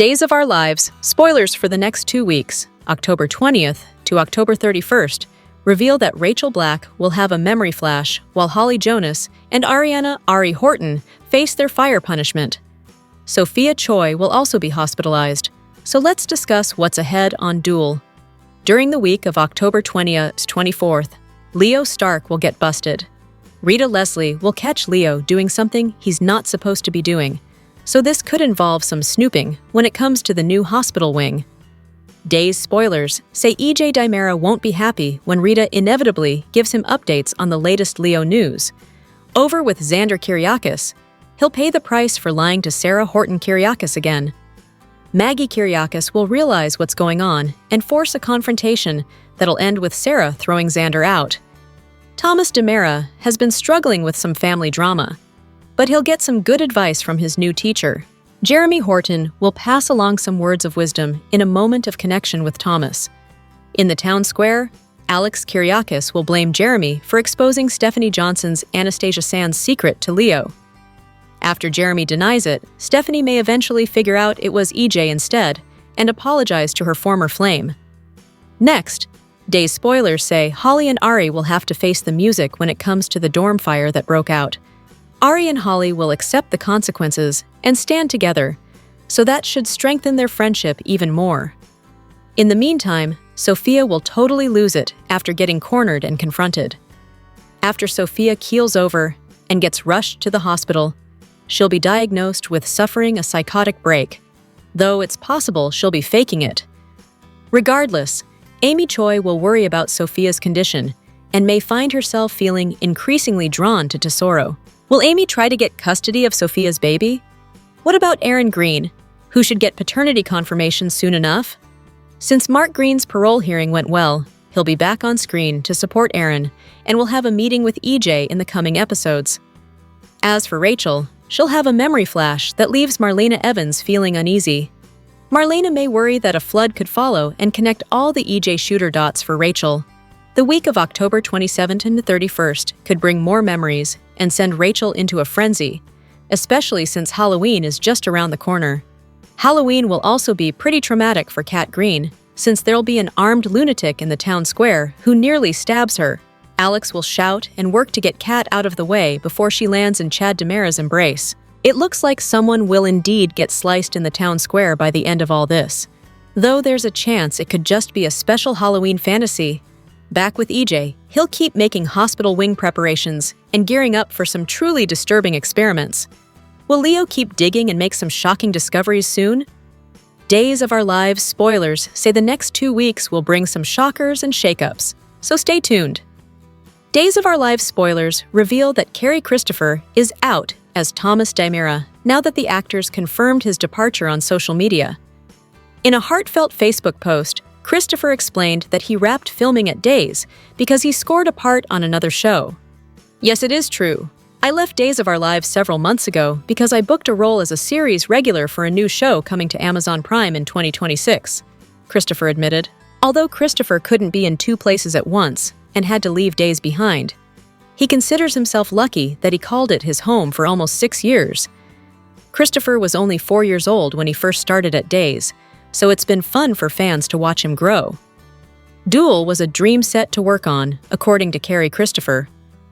Days of Our Lives, spoilers for the next 2 weeks, October 20th to October 31st, reveal that Rachel Black will have a memory flash while Holly Jonas and Ariana Ari Horton face their fire punishment. Sophia Choy will also be hospitalized. So let's discuss what's ahead on Duel. During the week of October 20th to 24th, Leo Stark will get busted. Rita Leslie will catch Leo doing something he's not supposed to be doing. So this could involve some snooping when it comes to the new hospital wing. Days spoilers say DiMera won't be happy when Rita inevitably gives him updates on the latest Leo news. Over with Xander Kyriakis, he'll pay the price for lying to Sarah Horton Kyriakis again. Maggie Kyriakis will realize what's going on and force a confrontation that'll end with Sarah throwing Xander out. Thomas DiMera has been struggling with some family drama, but he'll get some good advice from his new teacher. Jeremy Horton will pass along some words of wisdom in a moment of connection with Thomas. In the town square, Alex Kyriakis will blame Jeremy for exposing Stephanie Johnson's Anastasia Sands secret to Leo. After Jeremy denies it, Stephanie may eventually figure out it was EJ instead and apologize to her former flame. Next, Days spoilers say Holly and Ari will have to face the music when it comes to the dorm fire that broke out. Ari and Holly will accept the consequences and stand together, so that should strengthen their friendship even more. In the meantime, Sophia will totally lose it after getting cornered and confronted. After Sophia keels over and gets rushed to the hospital, she'll be diagnosed with suffering a psychotic break, though it's possible she'll be faking it. Regardless, Amy Choi will worry about Sophia's condition and may find herself feeling increasingly drawn to Tesoro. Will Amy try to get custody of Sophia's baby? What about Aaron Green, who should get paternity confirmation soon enough? Since Mark Green's parole hearing went well, he'll be back on screen to support Aaron and will have a meeting with EJ in the coming episodes. As for Rachel, she'll have a memory flash that leaves Marlena Evans feeling uneasy. Marlena may worry that a flood could follow and connect all the EJ shooter dots for Rachel. The week of October 27th and 31st could bring more memories and send Rachel into a frenzy, especially since Halloween is just around the corner. Halloween will also be pretty traumatic for Kat Green, since there'll be an armed lunatic in the town square who nearly stabs her. Alex will shout and work to get Kat out of the way before she lands in Chad DiMera's embrace. It looks like someone will indeed get sliced in the town square by the end of all this, though there's a chance it could just be a special Halloween fantasy. Back with EJ, he'll keep making hospital wing preparations and gearing up for some truly disturbing experiments. Will Leo keep digging and make some shocking discoveries soon? Days of Our Lives spoilers say the next 2 weeks will bring some shockers and shakeups, so stay tuned. Days of Our Lives spoilers reveal that Cary Christopher is out as Thomas DiMera now that the actor's confirmed his departure on social media. In a heartfelt Facebook post, Christopher explained that he wrapped filming at Days because he scored a part on another show. Yes, it is true. I left Days of Our Lives several months ago because I booked a role as a series regular for a new show coming to Amazon Prime in 2026, Christopher admitted. Although Christopher couldn't be in 2 places at once and had to leave Days behind, he considers himself lucky that he called it his home for almost 6 years. Christopher was only 4 years old when he first started at Days, so it's been fun for fans to watch him grow. Duel was a dream set to work on, according to Cary Christopher,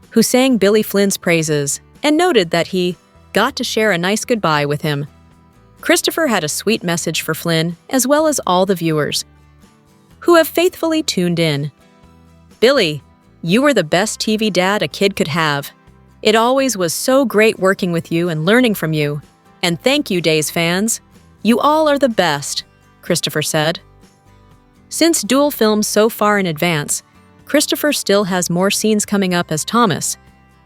who sang Billy Flynn's praises and noted that he got to share a nice goodbye with him. Christopher had a sweet message for Flynn, as well as all the viewers who have faithfully tuned in. Billy, you were the best TV dad a kid could have. It always was so great working with you and learning from you. And thank you, Days fans. You all are the best, Christopher said. Since Duel filmed so far in advance, Christopher still has more scenes coming up as Thomas,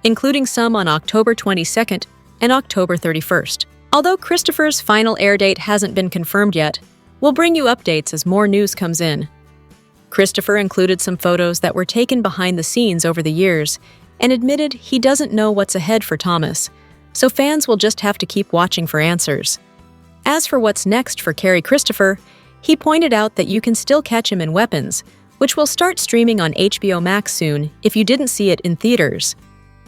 including some on October 22nd and October 31st. Although Christopher's final air date hasn't been confirmed yet, we'll bring you updates as more news comes in. Christopher included some photos that were taken behind the scenes over the years and admitted he doesn't know what's ahead for Thomas, so fans will just have to keep watching for answers. As for what's next for Cary Christopher, he pointed out that you can still catch him in Weapons, which will start streaming on HBO Max soon if you didn't see it in theaters.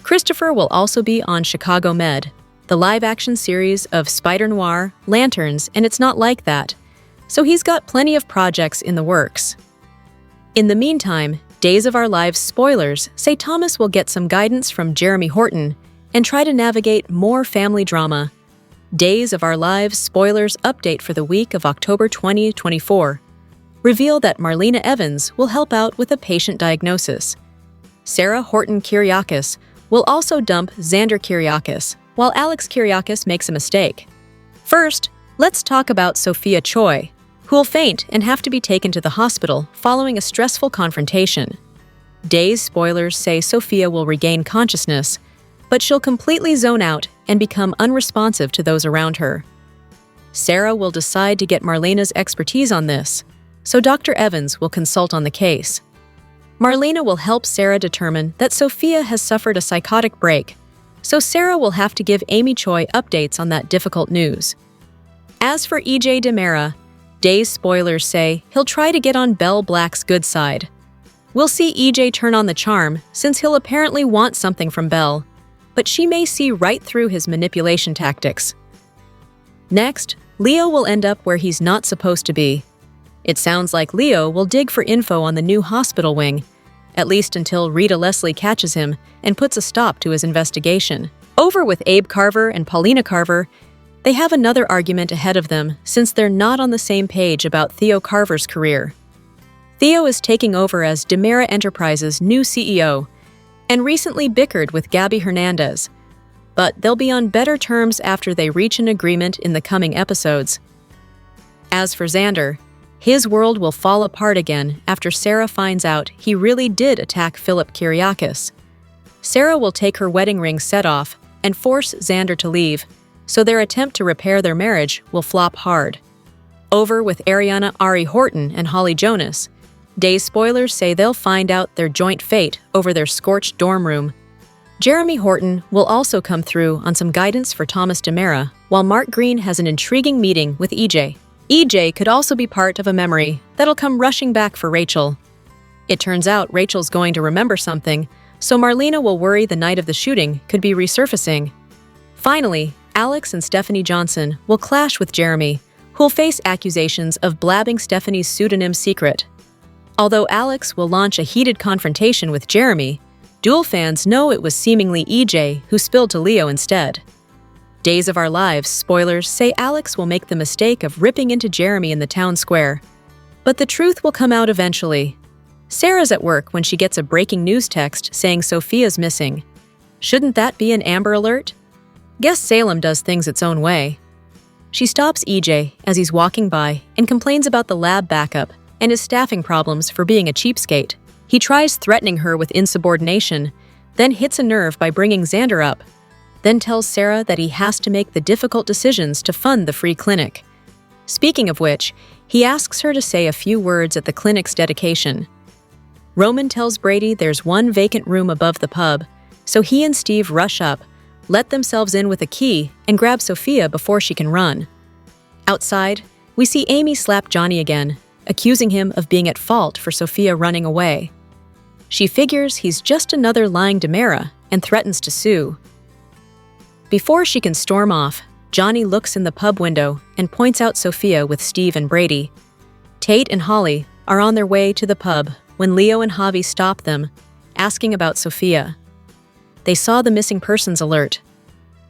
Christopher will also be on Chicago Med, the live-action series of Spider Noir, Lanterns, and It's Not Like That, so he's got plenty of projects in the works. In the meantime, Days of Our Lives spoilers say Thomas will get some guidance from Jeremy Horton and try to navigate more family drama. Days of Our Lives spoilers update for the week of October 2024 reveal that Marlena Evans will help out with a patient diagnosis. Sarah Horton Kyriakis will also dump Xander Kyriakis, while Alex Kyriakis makes a mistake. First, let's talk about Sophia Choy, who will faint and have to be taken to the hospital following a stressful confrontation. Days spoilers say Sophia will regain consciousness, but she'll completely zone out and become unresponsive to those around her. Sarah will decide to get Marlena's expertise on this, so Dr. Evans will consult on the case. Marlena will help Sarah determine that Sophia has suffered a psychotic break, so Sarah will have to give Amy Choi updates on that difficult news. As for EJ DiMera, Days spoilers say he'll try to get on Belle Black's good side. We'll see EJ turn on the charm since he'll apparently want something from Belle, but she may see right through his manipulation tactics. Next, Leo will end up where he's not supposed to be. It sounds like Leo will dig for info on the new hospital wing, at least until Rita Leslie catches him and puts a stop to his investigation. Over with Abe Carver and Paulina Carver, they have another argument ahead of them since they're not on the same page about Theo Carver's career. Theo is taking over as DiMera Enterprises' new CEO and recently bickered with Gabby Hernandez, but they'll be on better terms after they reach an agreement in the coming episodes. As for Xander, his world will fall apart again after Sarah finds out he really did attack Philip Kyriakis. Sarah will take her wedding ring set off and force Xander to leave, so their attempt to repair their marriage will flop hard. Over with Ariana Ari Horton and Holly Jonas, Days spoilers say they'll find out their joint fate over their scorched dorm room. Jeremy Horton will also come through on some guidance for Thomas DiMera, while Mark Green has an intriguing meeting with EJ. EJ could also be part of a memory that'll come rushing back for Rachel. It turns out Rachel's going to remember something, so Marlena will worry the night of the shooting could be resurfacing. Finally, Alex and Stephanie Johnson will clash with Jeremy, who'll face accusations of blabbing Stephanie's pseudonym secret. Although Alex will launch a heated confrontation with Jeremy, Duel fans know it was seemingly EJ who spilled to Leo instead. Days of Our Lives spoilers say Alex will make the mistake of ripping into Jeremy in the town square. But the truth will come out eventually. Sarah's at work when she gets a breaking news text saying Sophia's missing. Shouldn't that be an Amber Alert? Guess Salem does things its own way. She stops EJ as he's walking by and complains about the lab backup and his staffing problems for being a cheapskate. He tries threatening her with insubordination, then hits a nerve by bringing Xander up, then tells Sarah that he has to make the difficult decisions to fund the free clinic. Speaking of which, he asks her to say a few words at the clinic's dedication. Roman tells Brady there's one vacant room above the pub, so he and Steve rush up, let themselves in with a key, and grab Sophia before she can run. Outside, we see Amy slap Johnny again, accusing him of being at fault for Sophia running away. She figures he's just another lying DiMera and threatens to sue. Before she can storm off, Johnny looks in the pub window and points out Sophia with Steve and Brady. Tate and Holly are on their way to the pub when Leo and Javi stop them, asking about Sophia. They saw the missing persons alert.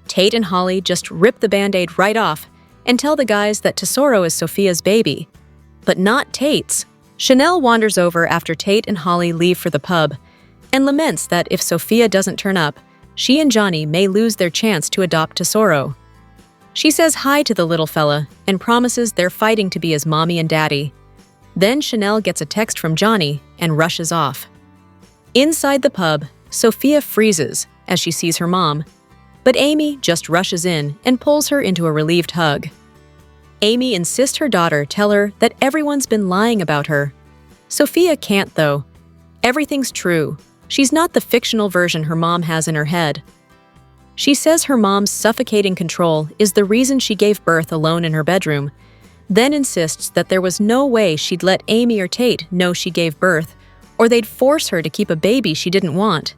Tate and Holly just rip the Band-Aid right off and tell the guys that Tesoro is Sophia's baby, but not Tate's. Chanel wanders over after Tate and Holly leave for the pub and laments that if Sophia doesn't turn up, she and Johnny may lose their chance to adopt Tesoro. She says hi to the little fella and promises they're fighting to be his mommy and daddy. Then Chanel gets a text from Johnny and rushes off. Inside the pub, Sophia freezes as she sees her mom, but Amy just rushes in and pulls her into a relieved hug. Amy insists her daughter tell her that everyone's been lying about her. Sophia can't, though. Everything's true. She's not the fictional version her mom has in her head. She says her mom's suffocating control is the reason she gave birth alone in her bedroom, then insists that there was no way she'd let Amy or Tate know she gave birth, or they'd force her to keep a baby she didn't want.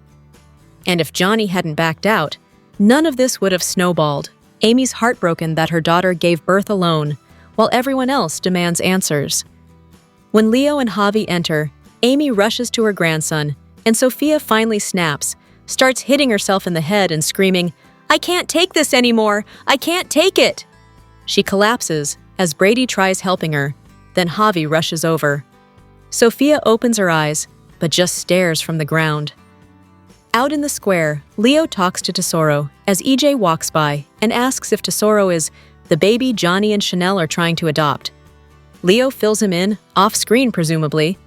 And if Johnny hadn't backed out, None of this would have snowballed. Amy's heartbroken that her daughter gave birth alone, while everyone else demands answers. When Leo and Javi enter, Amy rushes to her grandson, and Sophia finally snaps, starts hitting herself in the head and screaming, "I can't take this anymore! I can't take it!" She collapses as Brady tries helping her, then Javi rushes over. Sophia opens her eyes, but just stares from the ground. Out in the square, Leo talks to Tesoro as EJ walks by and asks if Tesoro is the baby Johnny and Chanel are trying to adopt. Leo fills him in, off-screen presumably.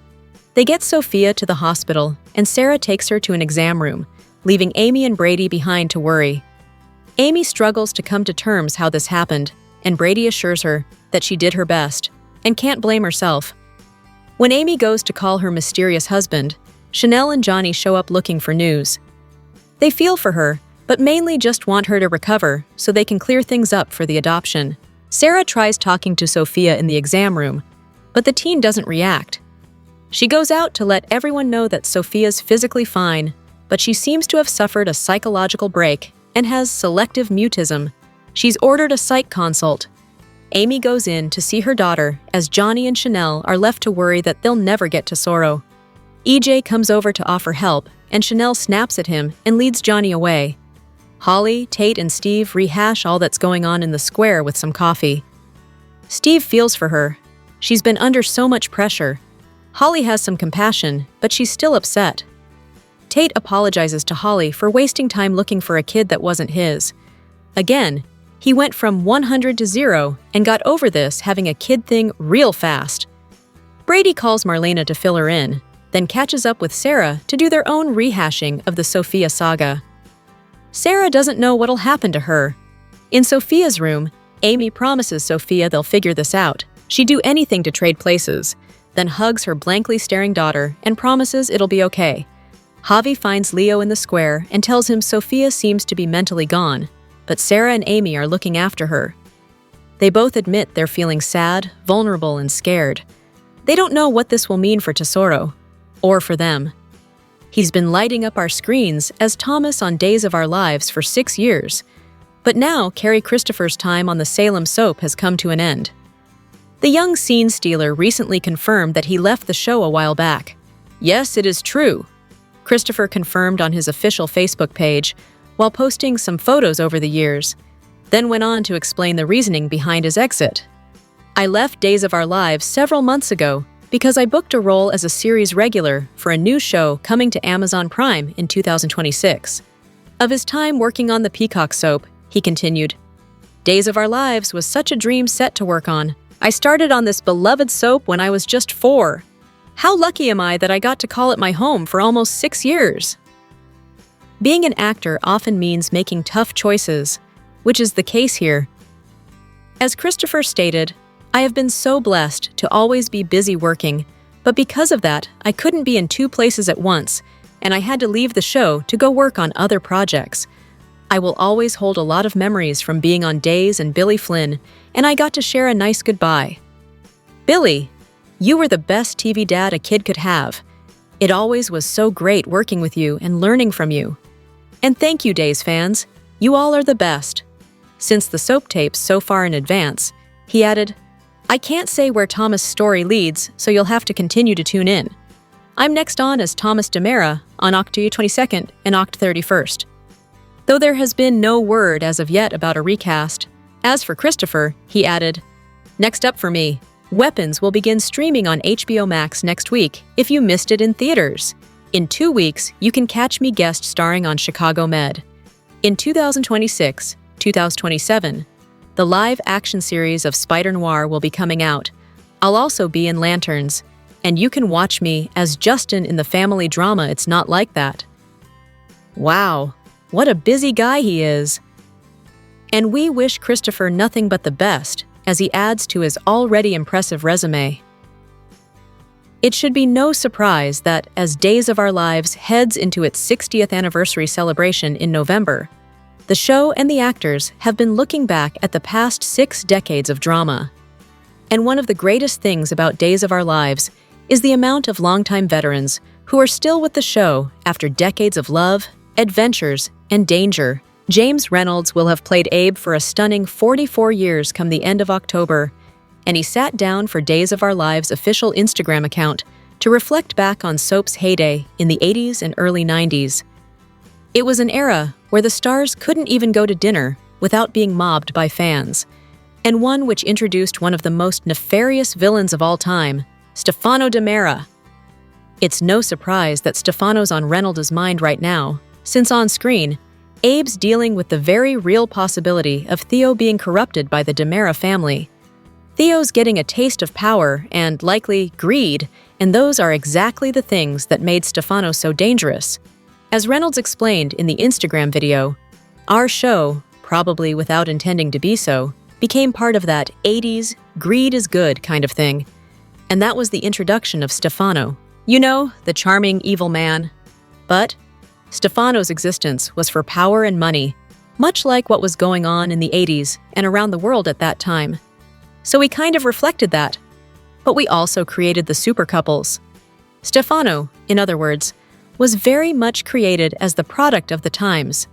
They get Sophia to the hospital, and Sarah takes her to an exam room, leaving Amy and Brady behind to worry. Amy struggles to come to terms how this happened, and Brady assures her that she did her best and can't blame herself. When Amy goes to call her mysterious husband, Chanel and Johnny show up looking for news. They feel for her, but mainly just want her to recover so they can clear things up for the adoption. Sarah tries talking to Sophia in the exam room, but the teen doesn't react. She goes out to let everyone know that Sophia's physically fine, but she seems to have suffered a psychological break and has selective mutism. She's ordered a psych consult. Amy goes in to see her daughter as Johnny and Chanel are left to worry that they'll never get Tesoro. EJ comes over to offer help, and Chanel snaps at him and leads Johnny away. Holly, Tate, and Steve rehash all that's going on in the square with some coffee. Steve feels for her. She's been under so much pressure. Holly has some compassion, but she's still upset. Tate apologizes to Holly for wasting time looking for a kid that wasn't his. Again, he went from 100 to 0 and got over this having a kid thing real fast. Brady calls Marlena to fill her in, then catches up with Sarah to do their own rehashing of the Sophia saga. Sarah doesn't know what'll happen to her. In Sophia's room, Amy promises Sophia they'll figure this out. She'd do anything to trade places, then hugs her blankly staring daughter and promises it'll be okay. Javi finds Leo in the square and tells him Sophia seems to be mentally gone, but Sarah and Amy are looking after her. They both admit they're feeling sad, vulnerable, and scared. They don't know what this will mean for Tesoro, or for them. He's been lighting up our screens as Thomas on Days of Our Lives for 6 years, but now Cary Christopher's time on the Salem soap has come to an end. The young scene stealer recently confirmed that he left the show a while back. Yes, it is true, Christopher confirmed on his official Facebook page, while posting some photos over the years, then went on to explain the reasoning behind his exit. "I left Days of Our Lives several months ago because I booked a role as a series regular for a new show coming to Amazon Prime in 2026. Of his time working on the Peacock soap, he continued, "Days of Our Lives was such a dream set to work on. I started on this beloved soap when I was just 4. How lucky am I that I got to call it my home for almost 6 years?" Being an actor often means making tough choices, which is the case here. As Christopher stated, "I have been so blessed to always be busy working, but because of that, I couldn't be in 2 places at once, and I had to leave the show to go work on other projects. I will always hold a lot of memories from being on Days and Billy Flynn, and I got to share a nice goodbye. Billy, you were the best TV dad a kid could have. It always was so great working with you and learning from you. And thank you, Days fans. You all are the best." Since the soap tapes so far in advance, he added, "I can't say where Thomas' story leads, so you'll have to continue to tune in. I'm next on as Thomas DiMera on October 22nd and October 31st. Though there has been no word as of yet about a recast. As for Christopher, he added, "Next up for me, Weapons will begin streaming on HBO Max next week if you missed it in theaters. In 2 weeks, you can catch me guest starring on Chicago Med. In 2026, 2027, the live action series of Spider Noir will be coming out. I'll also be in Lanterns, and you can watch me as Justin in the family drama It's Not Like That." Wow, what a busy guy he is. And we wish Christopher nothing but the best as he adds to his already impressive resume. It should be no surprise that as Days of Our Lives heads into its 60th anniversary celebration in November, the show and the actors have been looking back at the past 6 decades of drama. And one of the greatest things about Days of Our Lives is the amount of longtime veterans who are still with the show after decades of love, adventures, and danger, James Reynolds will have played Abe for a stunning 44 years come the end of October, and he sat down for Days of Our Lives' official Instagram account to reflect back on soap's heyday in the 80s and early 90s. It was an era where the stars couldn't even go to dinner without being mobbed by fans, and one which introduced one of the most nefarious villains of all time, Stefano DiMera. It's no surprise that Stefano's on Reynolds' mind right now, since on screen, Abe's dealing with the very real possibility of Theo being corrupted by the DiMera family. Theo's getting a taste of power and, likely, greed, and those are exactly the things that made Stefano so dangerous. As Reynolds explained in the Instagram video, our show, probably without intending to be so, became part of that 80s greed is good kind of thing. And that was the introduction of Stefano. You know, the charming evil man. But Stefano's existence was for power and money, much like what was going on in the 80s and around the world at that time. So we kind of reflected that. But we also created the super couples. Stefano, in other words, was very much created as the product of the times.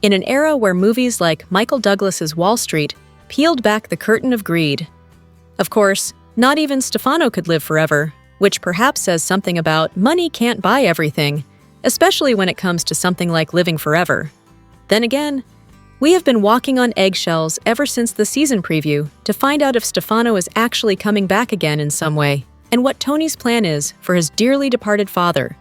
In an era where movies like Michael Douglas's Wall Street peeled back the curtain of greed. Of course, not even Stefano could live forever, which perhaps says something about money can't buy everything, especially when it comes to something like living forever. Then again, we have been walking on eggshells ever since the season preview to find out if Stefano is actually coming back again in some way, and what Tony's plan is for his dearly departed father.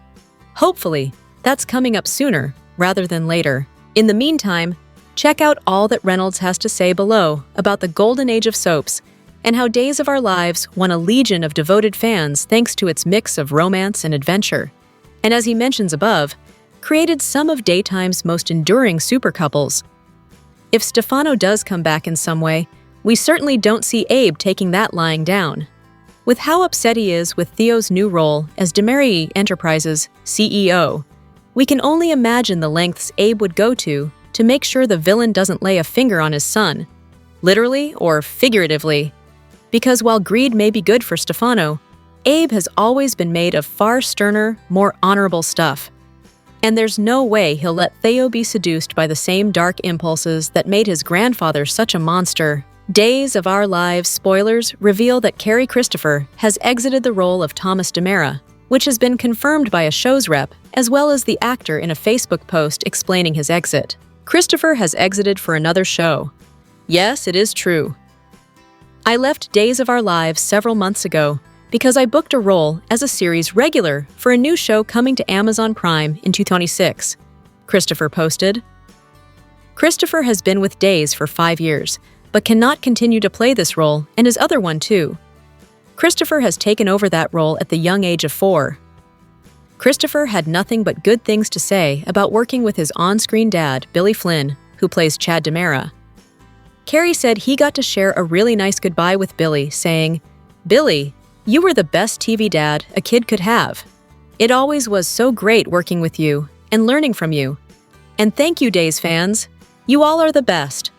Hopefully, that's coming up sooner rather than later. In the meantime, check out all that Reynolds has to say below about the golden age of soaps and how Days of Our Lives won a legion of devoted fans thanks to its mix of romance and adventure. And as he mentions above, created some of daytime's most enduring super couples. If Stefano does come back in some way, we certainly don't see Abe taking that lying down. With how upset he is with Theo's new role as DiMera Enterprises' CEO, we can only imagine the lengths Abe would go to make sure the villain doesn't lay a finger on his son, literally or figuratively. Because while greed may be good for Stefano, Abe has always been made of far sterner, more honorable stuff. And there's no way he'll let Theo be seduced by the same dark impulses that made his grandfather such a monster. Days of Our Lives spoilers reveal that Cary Christopher has exited the role of Thomas DiMera, which has been confirmed by a show's rep, as well as the actor in a Facebook post explaining his exit. Christopher has exited for another show. Yes, it is true. I left Days of Our Lives several months ago because I booked a role as a series regular for a new show coming to Amazon Prime in 2026, Christopher posted. Christopher has been with Days for 5 years, but cannot continue to play this role and his other one too. Christopher has taken over that role at the young age of 4. Christopher had nothing but good things to say about working with his on-screen dad, Billy Flynn, who plays Chad DiMera. Cary said he got to share a really nice goodbye with Billy, saying, "Billy, you were the best TV dad a kid could have. It always was so great working with you and learning from you. And thank you, Days fans. You all are the best."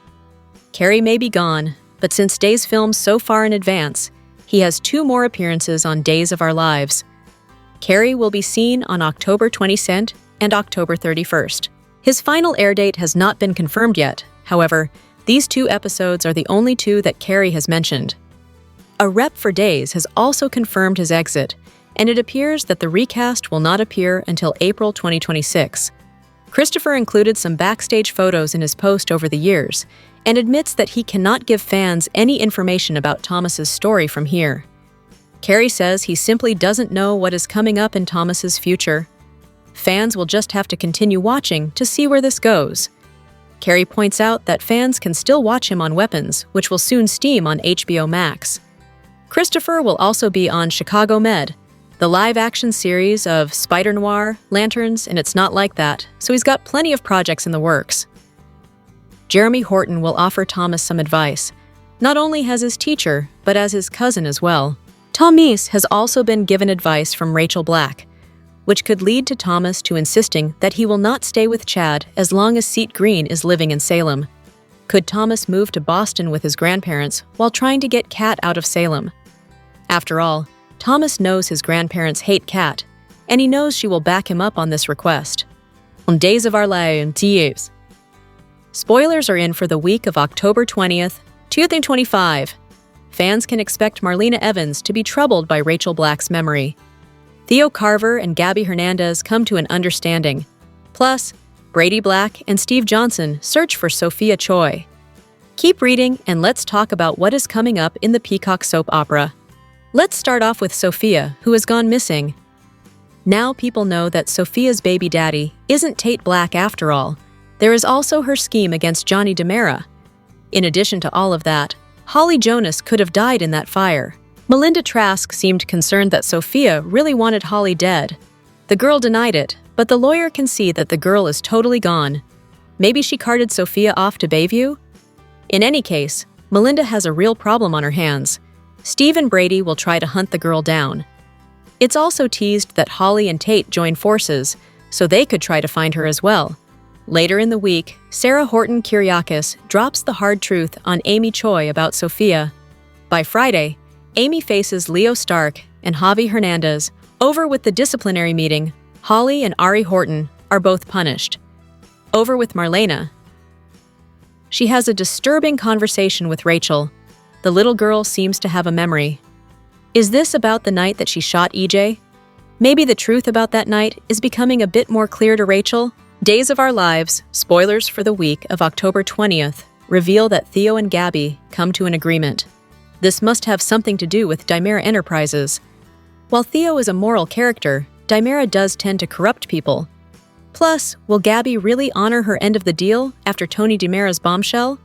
Cary may be gone, but since Days filmed so far in advance, he has 2 more appearances on Days of Our Lives. Cary will be seen on October 22nd and October 31st. His final air date has not been confirmed yet. However, these 2 episodes are the only 2 that Cary has mentioned. A rep for Days has also confirmed his exit, and it appears that the recast will not appear until April 2026. Christopher included some backstage photos in his post over the years, and admits that he cannot give fans any information about Thomas's story from here. Cary says he simply doesn't know what is coming up in Thomas's future. Fans will just have to continue watching to see where this goes. Cary points out that fans can still watch him on Weapons, which will soon steam on HBO Max. Christopher will also be on Chicago Med, the live-action series of Spider Noir, Lanterns, and It's Not Like That, so he's got plenty of projects in the works. Jeremy Horton will offer Thomas some advice, not only as his teacher, but as his cousin as well. Thomas has also been given advice from Rachel Black, which could lead to Thomas to insisting that he will not stay with Chad as long as Seat Green is living in Salem. Could Thomas move to Boston with his grandparents while trying to get Kat out of Salem? After all, Thomas knows his grandparents hate Kat, and he knows she will back him up on this request. On Days of Our Lives. Spoilers are in for the week of October 20th, 2025. Fans can expect Marlena Evans to be troubled by Rachel Black's memory. Theo Carver and Gabby Hernandez come to an understanding. Plus, Brady Black and Steve Johnson search for Sophia Choy. Keep reading and let's talk about what is coming up in the Peacock soap opera. Let's start off with Sophia, who has gone missing. Now people know that Sophia's baby daddy isn't Tate Black after all. There is also her scheme against Johnny DiMera. In addition to all of that, Holly Jonas could have died in that fire. Melinda Trask seemed concerned that Sophia really wanted Holly dead. The girl denied it, but the lawyer can see that the girl is totally gone. Maybe she carted Sophia off to Bayview? In any case, Melinda has a real problem on her hands. Steve and Brady will try to hunt the girl down. It's also teased that Holly and Tate join forces, so they could try to find her as well. Later in the week, Sarah Horton Kyriakis drops the hard truth on Amy Choi about Sophia. By Friday, Amy faces Leo Stark and Javi Hernandez. Over with the disciplinary meeting, Holly and Ari Horton are both punished. Over with Marlena. She has a disturbing conversation with Rachel. The little girl seems to have a memory. Is this about the night that she shot EJ? Maybe the truth about that night is becoming a bit more clear to Rachel. Days of Our Lives, spoilers for the week of October 20th, reveal that Theo and Gabby come to an agreement. This must have something to do with DiMera Enterprises. While Theo is a moral character, DiMera does tend to corrupt people. Plus, will Gabby really honor her end of the deal after Tony DiMera's bombshell?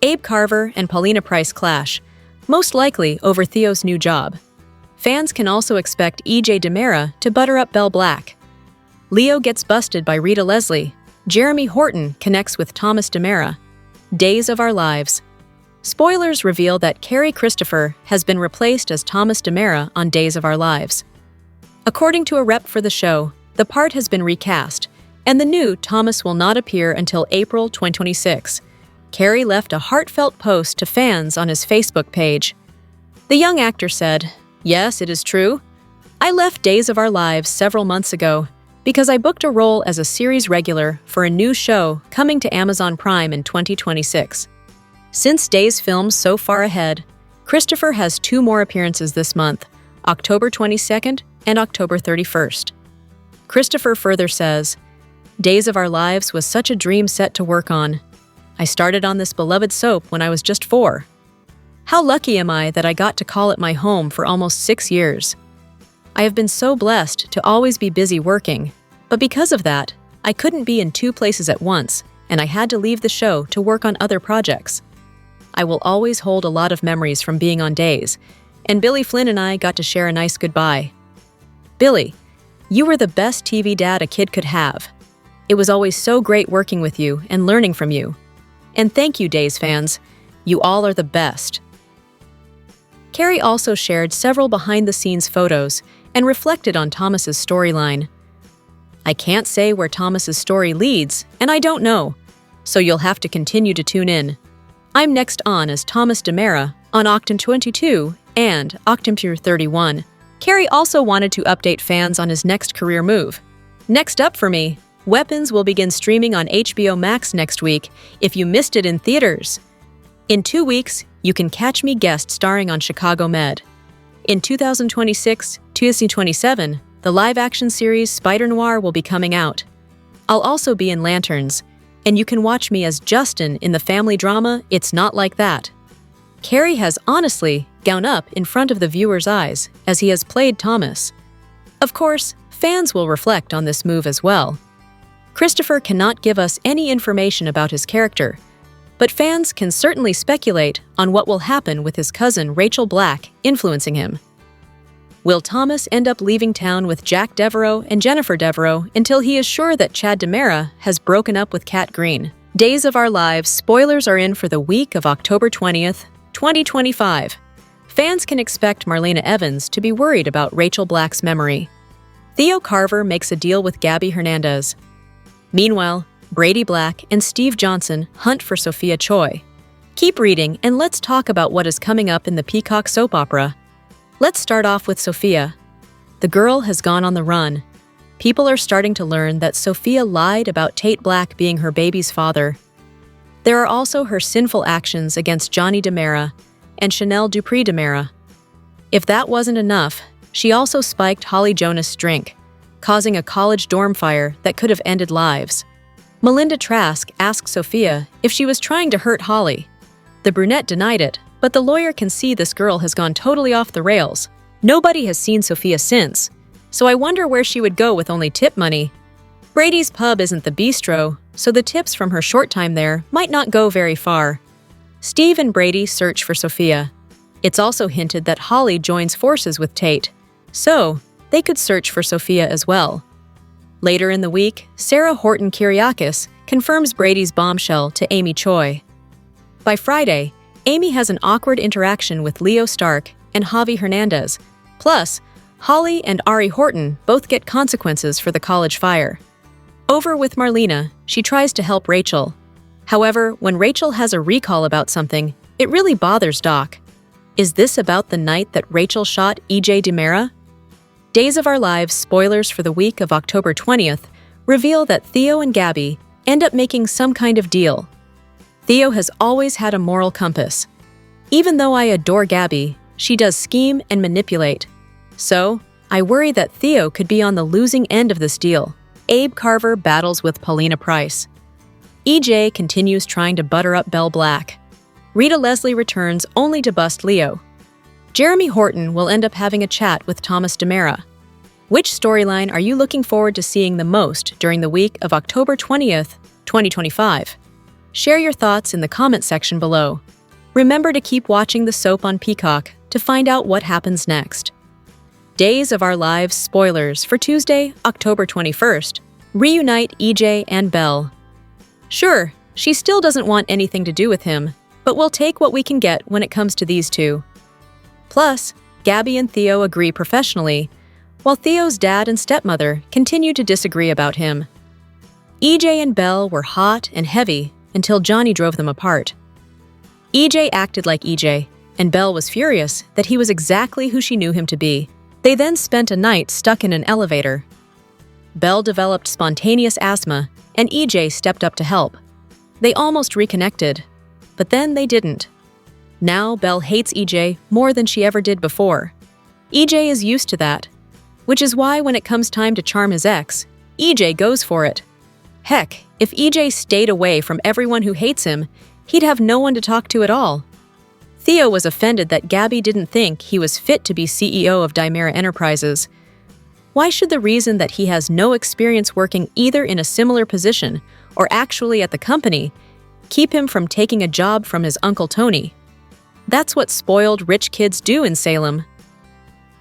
Abe Carver and Paulina Price clash, most likely over Theo's new job. Fans can also expect E.J. DiMera to butter up Belle Black. Leo gets busted by Rita Leslie. Jeremy Horton connects with Thomas DiMera. Days of Our Lives. Spoilers reveal that Cary Christopher has been replaced as Thomas DiMera on Days of Our Lives. According to a rep for the show, the part has been recast, and the new Thomas will not appear until April 2026. Cary left a heartfelt post to fans on his Facebook page. The young actor said, "Yes, it is true. I left Days of Our Lives several months ago because I booked a role as a series regular for a new show coming to Amazon Prime in 2026. Since Days films so far ahead, Christopher has 2 more appearances this month, October 22nd and October 31st. Christopher further says, "Days of Our Lives was such a dream set to work on. I started on this beloved soap when I was just 4. How lucky am I that I got to call it my home for almost 6 years. I have been so blessed to always be busy working, but because of that, I couldn't be in 2 places at once, and I had to leave the show to work on other projects. I will always hold a lot of memories from being on Days, and Billy Flynn and I got to share a nice goodbye. Billy, you were the best TV dad a kid could have. It was always so great working with you and learning from you. And thank you, Days fans. You all are the best." Cary also shared several behind-the-scenes photos and reflected on Thomas's storyline. "I can't say where Thomas's story leads, and I don't know, so you'll have to continue to tune in. I'm next on as Thomas DiMera on October 22 and October 31. Cary also wanted to update fans on his next career move. "Next up for me, Weapons will begin streaming on HBO Max next week if you missed it in theaters. In 2 weeks, you can catch me guest starring on Chicago Med. In 2026-2027, the live-action series Spider Noir will be coming out. I'll also be in Lanterns, and you can watch me as Justin in the family drama It's Not Like That." Cary has honestly gone up in front of the viewer's eyes as he has played Thomas. Of course, fans will reflect on this move as well. Christopher cannot give us any information about his character, but fans can certainly speculate on what will happen with his cousin Rachel Black influencing him. Will Thomas end up leaving town with Jack Devereaux and Jennifer Devereaux until he is sure that Chad DiMera has broken up with Kat Green? Days of Our Lives spoilers are in for the week of October 20th, 2025. Fans can expect Marlena Evans to be worried about Rachel Black's memory. Theo Carver makes a deal with Gabby Hernandez. Meanwhile, Brady Black and Steve Johnson hunt for Sophia Choy. Keep reading and let's talk about what is coming up in the Peacock soap opera. Let's start off with Sophia. The girl has gone on the run. People are starting to learn that Sophia lied about Tate Black being her baby's father. There are also her sinful actions against Johnny DiMera and Chanel Dupree DiMera. If that wasn't enough, she also spiked Holly Jonas' drink, causing a college dorm fire that could have ended lives. Melinda Trask asked Sophia if she was trying to hurt Holly. The brunette denied it, but the lawyer can see this girl has gone totally off the rails. Nobody has seen Sophia since, so I wonder where she would go with only tip money. Brady's pub isn't the bistro, so the tips from her short time there might not go very far. Steve and Brady search for Sophia. It's also hinted that Holly joins forces with Tate, so they could search for Sophia as well. Later in the week, Sarah Horton Kyriakis confirms Brady's bombshell to Amy Choy. By Friday, Amy has an awkward interaction with Leo Stark and Javi Hernandez. Plus, Holly and Ari Horton both get consequences for the college fire. Over with Marlena, she tries to help Rachel. However, when Rachel has a recall about something, it really bothers Doc. Is this about the night that Rachel shot E.J. DiMera? Days of Our Lives spoilers for the week of October 20th reveal that Theo and Gabby end up making some kind of deal. Theo has always had a moral compass. Even though I adore Gabby, she does scheme and manipulate. So, I worry that Theo could be on the losing end of this deal. Abe Carver battles with Paulina Price. EJ continues trying to butter up Belle Black. Rita Leslie returns only to bust Leo. Jeremy Horton will end up having a chat with Thomas DiMera. Which storyline are you looking forward to seeing the most during the week of October 20th, 2025? Share your thoughts in the comment section below. Remember to keep watching the soap on Peacock to find out what happens next. Days of Our Lives spoilers for Tuesday, October 21st. Reunite EJ and Belle. Sure, she still doesn't want anything to do with him, but we'll take what we can get when it comes to these two. Plus, Gabby and Theo agree professionally, while Theo's dad and stepmother continue to disagree about him. EJ and Belle were hot and heavy until Johnny drove them apart. EJ acted like EJ, and Belle was furious that he was exactly who she knew him to be. They then spent a night stuck in an elevator. Belle developed spontaneous asthma, and EJ stepped up to help. They almost reconnected, but then they didn't. Now Belle hates EJ more than she ever did before. EJ is used to that, which is why when it comes time to charm his ex, EJ goes for it. Heck, if EJ stayed away from everyone who hates him, he'd have no one to talk to at all. Theo was offended that Gabby didn't think he was fit to be CEO of DiMera Enterprises. Why should the reason that he has no experience working either in a similar position or actually at the company keep him from taking a job from his Uncle Tony? That's what spoiled rich kids do in Salem.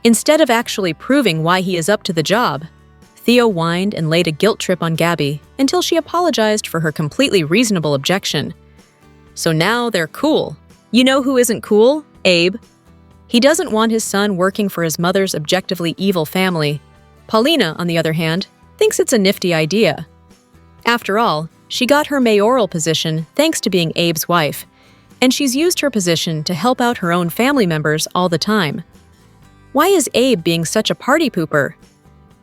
Instead of actually proving why he is up to the job, Theo whined and laid a guilt trip on Gabby until she apologized for her completely reasonable objection. So now they're cool. You know who isn't cool? Abe. He doesn't want his son working for his mother's objectively evil family. Paulina, on the other hand, thinks it's a nifty idea. After all, she got her mayoral position thanks to being Abe's wife, and she's used her position to help out her own family members all the time. Why is Abe being such a party pooper?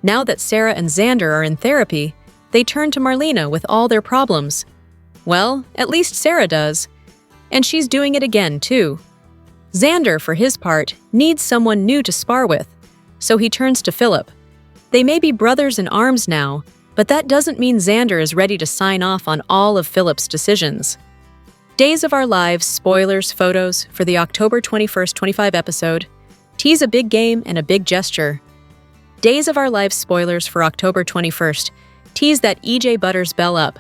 Now that Sarah and Xander are in therapy, they turn to Marlena with all their problems. Well, at least Sarah does. And she's doing it again, too. Xander, for his part, needs someone new to spar with, so he turns to Philip. They may be brothers in arms now, but that doesn't mean Xander is ready to sign off on all of Philip's decisions. Days of Our Lives spoilers photos for the October 21st 25 episode tease a big game and a big gesture. Days of Our Lives spoilers for October 21st tease that EJ butters Belle up,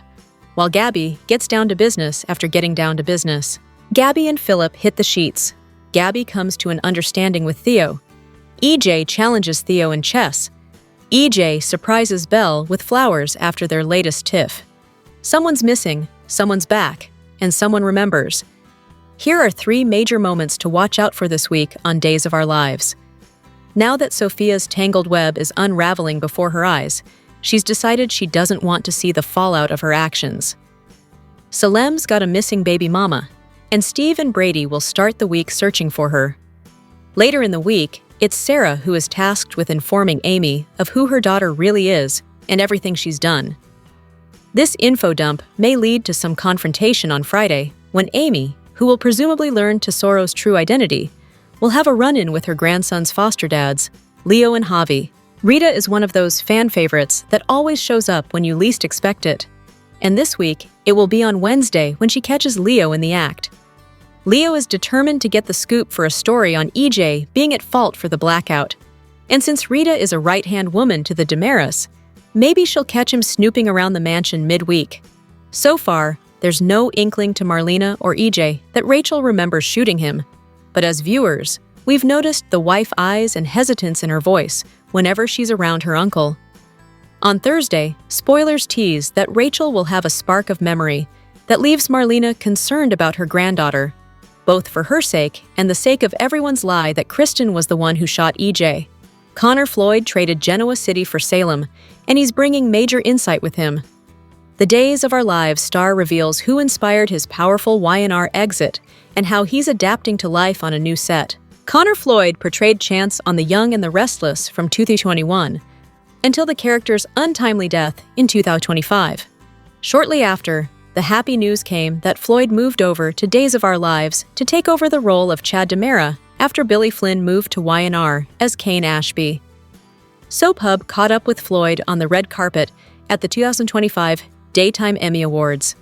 while Gabby gets down to business after getting down to business. Gabby and Philip hit the sheets. Gabby comes to an understanding with Theo. EJ challenges Theo in chess. EJ surprises Belle with flowers after their latest tiff. Someone's missing, someone's back, and someone remembers. Here are 3 major moments to watch out for this week on Days of Our Lives. Now that Sophia's tangled web is unraveling before her eyes, she's decided she doesn't want to see the fallout of her actions. Salem's got a missing baby mama, and Steve and Brady will start the week searching for her. Later in the week, it's Sarah who is tasked with informing Amy of who her daughter really is and everything she's done. This info dump may lead to some confrontation on Friday when Amy, who will presumably learn Tesoro's true identity, will have a run-in with her grandson's foster dads, Leo and Javi. Rita is one of those fan favorites that always shows up when you least expect it. And this week, it will be on Wednesday when she catches Leo in the act. Leo is determined to get the scoop for a story on EJ being at fault for the blackout. And since Rita is a right-hand woman to the DiMeras, maybe she'll catch him snooping around the mansion midweek. So far, there's no inkling to Marlena or EJ that Rachel remembers shooting him. But as viewers, we've noticed the wife eyes and hesitance in her voice whenever she's around her uncle. On Thursday, spoilers tease that Rachel will have a spark of memory that leaves Marlena concerned about her granddaughter, both for her sake and the sake of everyone's lie that Kristen was the one who shot EJ. Connor Floyd traded Genoa City for Salem, and he's bringing major insight with him. The Days of Our Lives star reveals who inspired his powerful Y&R exit and how he's adapting to life on a new set. Connor Floyd portrayed Chance on The Young and the Restless from 2021, until the character's untimely death in 2025. Shortly after, the happy news came that Floyd moved over to Days of Our Lives to take over the role of Chad DiMera after Billy Flynn moved to Y&R as Kane Ashby. Soap Hub caught up with Floyd on the red carpet at the 2025 Daytime Emmy Awards.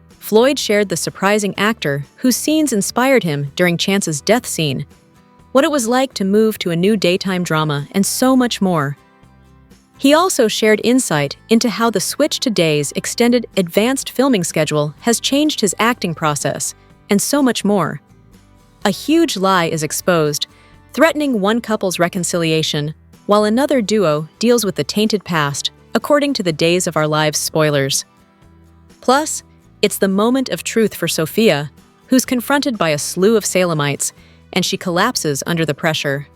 Floyd shared the surprising actor whose scenes inspired him during Chance's death scene, what it was like to move to a new daytime drama, and so much more. He also shared insight into how the switch to Days' extended advanced filming schedule has changed his acting process, and so much more. A huge lie is exposed, threatening one couple's reconciliation, while another duo deals with the tainted past, according to the Days of Our Lives spoilers. Plus, it's the moment of truth for Sophia, who's confronted by a slew of Salemites, and she collapses under the pressure.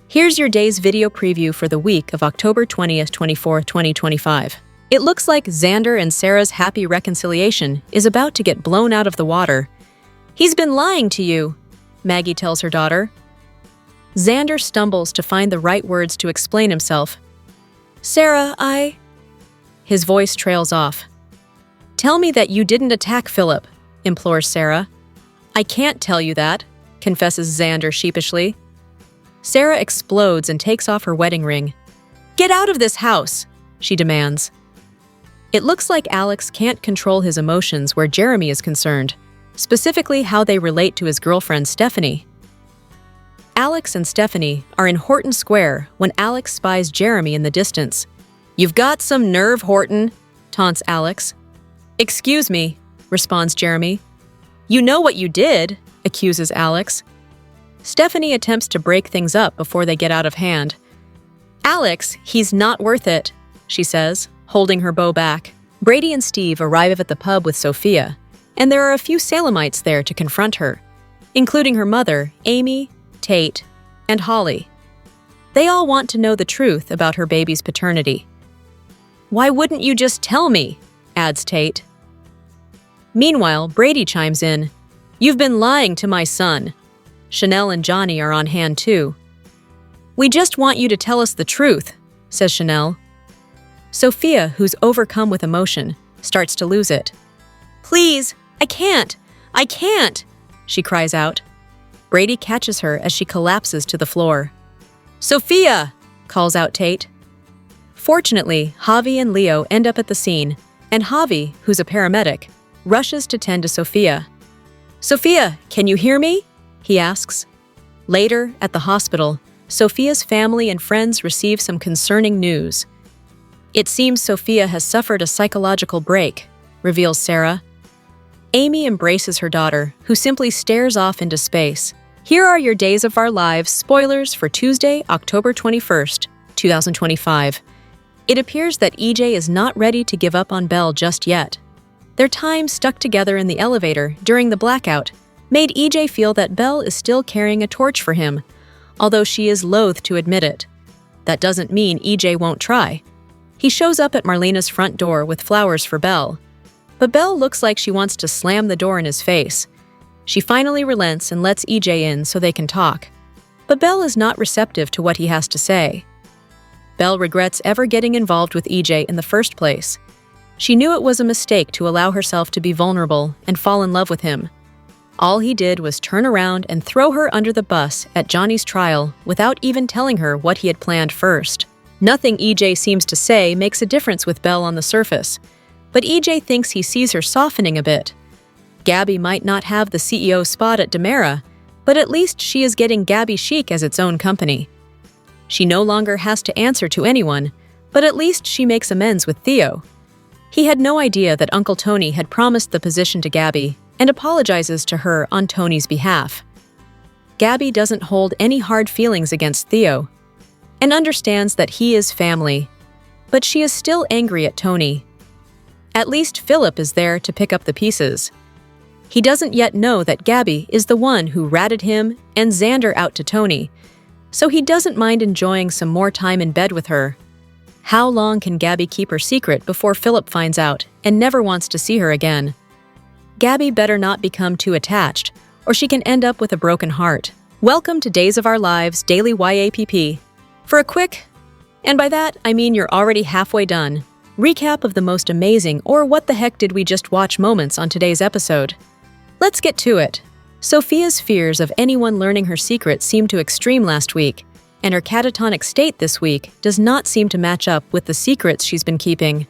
Here's your day's video preview for the week of October 20th, 24th, 2025. It looks like Xander and Sarah's happy reconciliation is about to get blown out of the water. "He's been lying to you," Maggie tells her daughter. Xander stumbles to find the right words to explain himself. "Sarah, His voice trails off. "Tell me that you didn't attack Philip," implores Sarah. "I can't tell you that," confesses Xander sheepishly. Sarah explodes and takes off her wedding ring. "Get out of this house," she demands. It looks like Alex can't control his emotions where Jeremy is concerned, specifically how they relate to his girlfriend Stephanie. Alex and Stephanie are in Horton Square when Alex spies Jeremy in the distance. "You've got some nerve, Horton," taunts Alex. "Excuse me," responds Jeremy. "You know what you did," accuses Alex. Stephanie attempts to break things up before they get out of hand. "Alex, he's not worth it," she says, holding her bow back. Brady and Steve arrive at the pub with Sophia, and there are a few Salemites there to confront her, including her mother, Amy, Tate, and Holly. They all want to know the truth about her baby's paternity. "Why wouldn't you just tell me?" adds Tate. Meanwhile, Brady chimes in. "You've been lying to my son." Chanel and Johnny are on hand too. "We just want you to tell us the truth," says Chanel. Sophia, who's overcome with emotion, starts to lose it. "Please, I can't, she cries out. Brady catches her as she collapses to the floor. "Sophia!" calls out Tate. Fortunately, Javi and Leo end up at the scene, and Javi, who's a paramedic, rushes to tend to Sophia. "Sophia, can you hear me?" he asks. Later, at the hospital, Sophia's family and friends receive some concerning news. "It seems Sophia has suffered a psychological break," reveals Sarah. Amy embraces her daughter, who simply stares off into space. Here are your Days of Our Lives spoilers for Tuesday, October 21st, 2025. It appears that EJ is not ready to give up on Belle just yet. Their time stuck together in the elevator during the blackout made EJ feel that Belle is still carrying a torch for him, although she is loath to admit it. That doesn't mean EJ won't try. He shows up at Marlena's front door with flowers for Belle, but Belle looks like she wants to slam the door in his face. She finally relents and lets EJ in so they can talk, but Belle is not receptive to what he has to say. Belle regrets ever getting involved with EJ in the first place. She knew it was a mistake to allow herself to be vulnerable and fall in love with him. All he did was turn around and throw her under the bus at Johnny's trial without even telling her what he had planned first. Nothing EJ seems to say makes a difference with Belle on the surface, but EJ thinks he sees her softening a bit. Gabby might not have the CEO spot at DiMera, but at least she is getting Gabby Chic as its own company. She no longer has to answer to anyone, but at least she makes amends with Theo. He had no idea that Uncle Tony had promised the position to Gabby and apologizes to her on Tony's behalf. Gabby doesn't hold any hard feelings against Theo and understands that he is family, but she is still angry at Tony. At least Philip is there to pick up the pieces. He doesn't yet know that Gabby is the one who ratted him and Xander out to Tony, so he doesn't mind enjoying some more time in bed with her. How long can Gabby keep her secret before Philip finds out and never wants to see her again? Gabby better not become too attached, or she can end up with a broken heart. Welcome to Days of Our Lives Daily YAPP. For a quick, and by that I mean you're already halfway done, recap of the most amazing or what the heck did we just watch moments on today's episode. Let's get to it. Sophia's fears of anyone learning her secret seemed to extreme last week, and her catatonic state this week does not seem to match up with the secrets she's been keeping.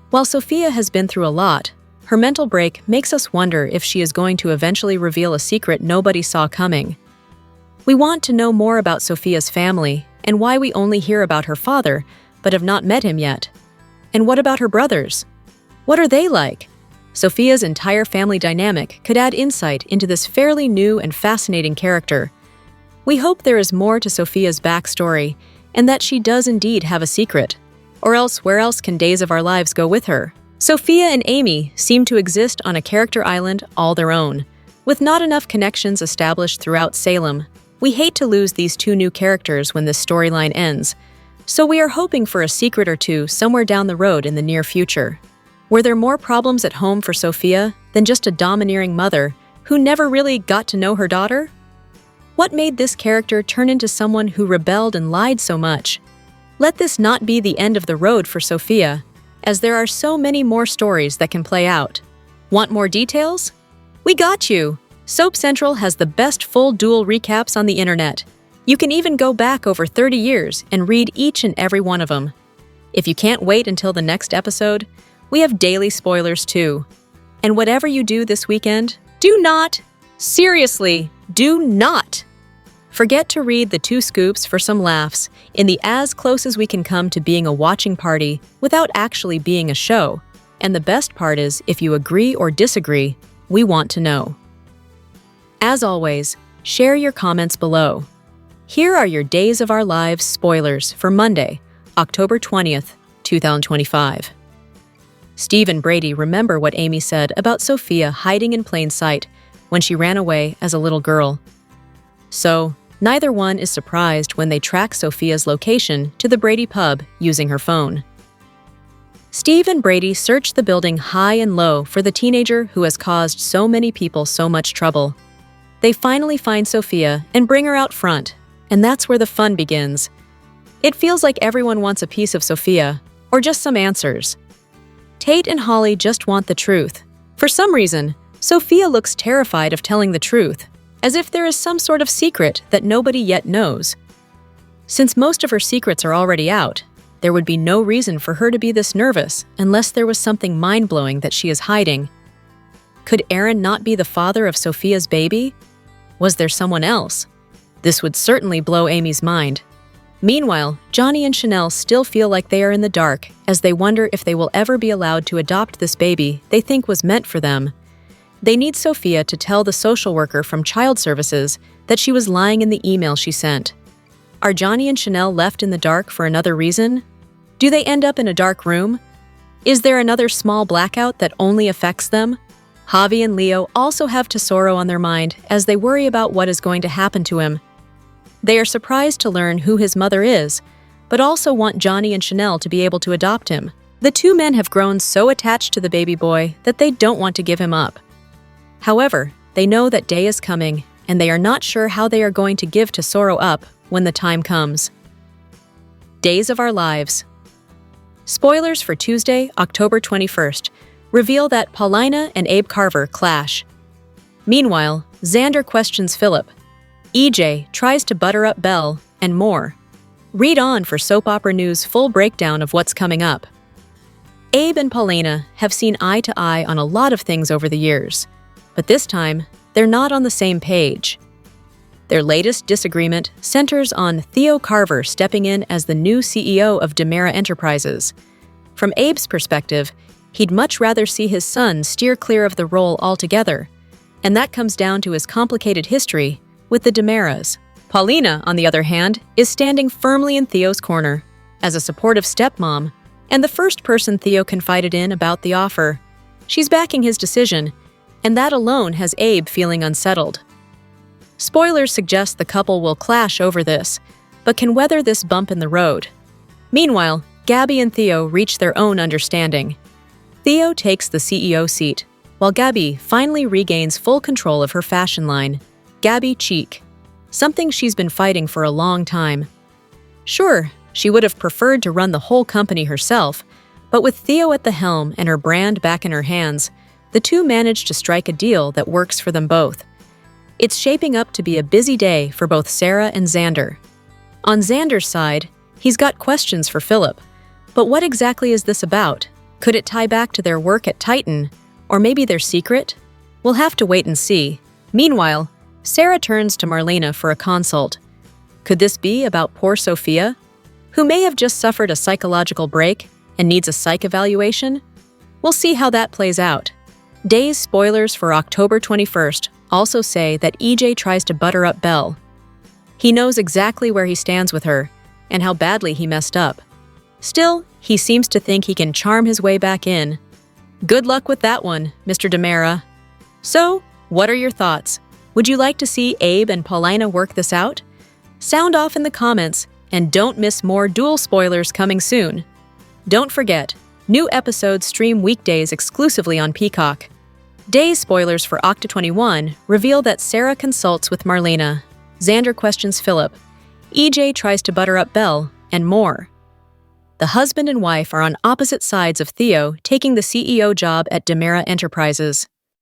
While Sophia has been through a lot, her mental break makes us wonder if she is going to eventually reveal a secret nobody saw coming. We want to know more about Sophia's family and why we only hear about her father, but have not met him yet. And what about her brothers? What are they like? Sophia's entire family dynamic could add insight into this fairly new and fascinating character. We hope there is more to Sophia's backstory and that she does indeed have a secret. Or else, where else can Days of Our Lives go with her? Sophia and Amy seem to exist on a character island all their own, with not enough connections established throughout Salem. We hate to lose these two new characters when this storyline ends, so we are hoping for a secret or two somewhere down the road in the near future. Were there more problems at home for Sophia than just a domineering mother who never really got to know her daughter? What made this character turn into someone who rebelled and lied so much? Let this not be the end of the road for Sophia, as there are so many more stories that can play out. Want more details? We got you! Soap Central has the best full duel recaps on the internet. You can even go back over 30 years and read each and every one of them. If you can't wait until the next episode, we have daily spoilers too. And whatever you do this weekend, do not, seriously, do not forget to read the 2 scoops for some laughs in the as close as we can come to being a watching party without actually being a show. And the best part is, if you agree or disagree, we want to know. As always, share your comments below. Here are your Days of Our Lives spoilers for Monday, October 20th, 2025. Steve and Brady remember what Amy said about Sophia hiding in plain sight when she ran away as a little girl. So, neither one is surprised when they track Sophia's location to the Brady pub using her phone. Steve and Brady search the building high and low for the teenager who has caused so many people so much trouble. They finally find Sophia and bring her out front, and that's where the fun begins. It feels like everyone wants a piece of Sophia, or just some answers. Tate and Holly just want the truth. For some reason, Sophia looks terrified of telling the truth, as if there is some sort of secret that nobody yet knows. Since most of her secrets are already out, there would be no reason for her to be this nervous unless there was something mind-blowing that she is hiding. Could Aaron not be the father of Sophia's baby? Was there someone else? This would certainly blow Amy's mind. Meanwhile, Johnny and Chanel still feel like they are in the dark as they wonder if they will ever be allowed to adopt this baby they think was meant for them. They need Sophia to tell the social worker from Child Services that she was lying in the email she sent. Are Johnny and Chanel left in the dark for another reason? Do they end up in a dark room? Is there another small blackout that only affects them? Javi and Leo also have Tesoro on their mind as they worry about what is going to happen to him. They are surprised to learn who his mother is, but also want Johnny and Chanel to be able to adopt him. The two men have grown so attached to the baby boy that they don't want to give him up. However, they know that day is coming, and they are not sure how they are going to give Tesoro up when the time comes. Days of Our Lives. Spoilers for Tuesday, October 21st, reveal that Paulina and Abe Carver clash. Meanwhile, Xander questions Philip. EJ tries to butter up Belle, and more. Read on for Soap Opera News' full breakdown of what's coming up. Abe and Paulina have seen eye to eye on a lot of things over the years, but this time, they're not on the same page. Their latest disagreement centers on Theo Carver stepping in as the new CEO of DiMera Enterprises. From Abe's perspective, he'd much rather see his son steer clear of the role altogether, and that comes down to his complicated history with the DiMeras. Paulina, on the other hand, is standing firmly in Theo's corner, as a supportive stepmom, and the first person Theo confided in about the offer. She's backing his decision, and that alone has Abe feeling unsettled. Spoilers suggest the couple will clash over this, but can weather this bump in the road. Meanwhile, Gabby and Theo reach their own understanding. Theo takes the CEO seat, while Gabby finally regains full control of her fashion line, Gabby Cheek, something she's been fighting for a long time. Sure, she would have preferred to run the whole company herself, but with Theo at the helm and her brand back in her hands, the two managed to strike a deal that works for them both. It's shaping up to be a busy day for both Sarah and Xander. On Xander's side, he's got questions for Philip. But what exactly is this about? Could it tie back to their work at Titan? Or maybe their secret? We'll have to wait and see. Meanwhile, Sarah turns to Marlena for a consult. Could this be about poor Sophia, who may have just suffered a psychological break and needs a psych evaluation? We'll see how that plays out. Day's spoilers for October 21st also say that EJ tries to butter up Belle. He knows exactly where he stands with her and how badly he messed up. Still, he seems to think he can charm his way back in. Good luck with that one, Mr. DiMera. So, what are your thoughts? Would you like to see Abe and Paulina work this out? Sound off in the comments, and don't miss more dual spoilers coming soon. Don't forget, new episodes stream weekdays exclusively on Peacock. Day's spoilers for Octa 21 reveal that Sarah consults with Marlena, Xander questions Philip, EJ tries to butter up Belle, and more. The husband and wife are on opposite sides of Theo taking the CEO job at DiMera Enterprises.